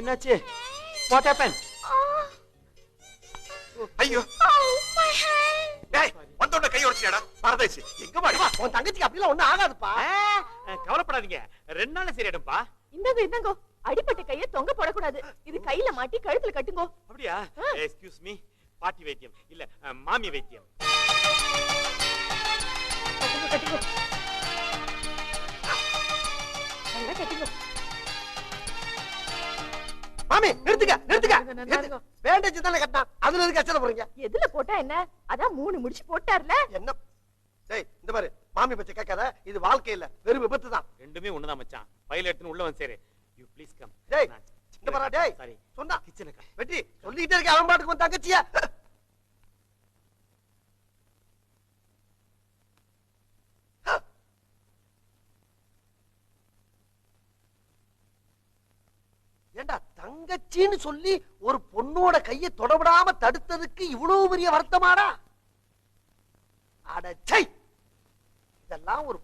என்னாச்சு? What happened? ஐயோ வந்தோட கை உடைச்சியாடா பரதேசி. எங்க வாடுவா? உன் தங்கச்சிக்கு அப்படிலாம் ஒண்ணும் ஆகாதுப்பா. கவலைப்படாதீங்க, 2 நாள்ல சரியாடும்பா. இந்தாங்க அடிப்பட்ட கைய தொங்க போடக்கூடாது. இது கையில மாட்டி கழுத்துல கட்டுங்கோ. அப்படியா? எக்ஸ்கியூஸ் மீ, பாட்டி வைத்தியம் இல்ல மாமி வைத்தியம். கட்டுங்கோ. நல்லா கட்டுங்கோ. மாமி நிறுத்துங்க. பேண்டேஜ் தானே கட்டினா, அதுல எதுக்கு அச்சல போறீங்க? எதுல போட்டா என்ன? அதான் 3 முடிச்சு போட்டார்ல. என்ன டேய், இந்த பாரு, மாமி பச்சை கேட்காத. இது வாழ்க்கை இல்ல, வெறும் விபத்து தான். ரெண்டுமே ஒண்ணுதான் மச்சான். ஃபைல் எடுத்துன்னு உள்ள வந்து சேரு. You please come. டேய் இந்த பாரா டேய். சாரி சொன்னா கிச்சனுக்கு. வெட்டி சொல்லிட்டே இருக்க, அவன் பாட்டுக்கு உன் தங்கச்சியா. ஏண்டா தங்கச்சின்னு சொல்லி ஒரு பொண்ணோட கையை தொடவிடாம தடுத்ததுக்கு இவ்வளவு பெரிய வருத்தமாடா? அடச்சை, இதெல்லாம் ஒரு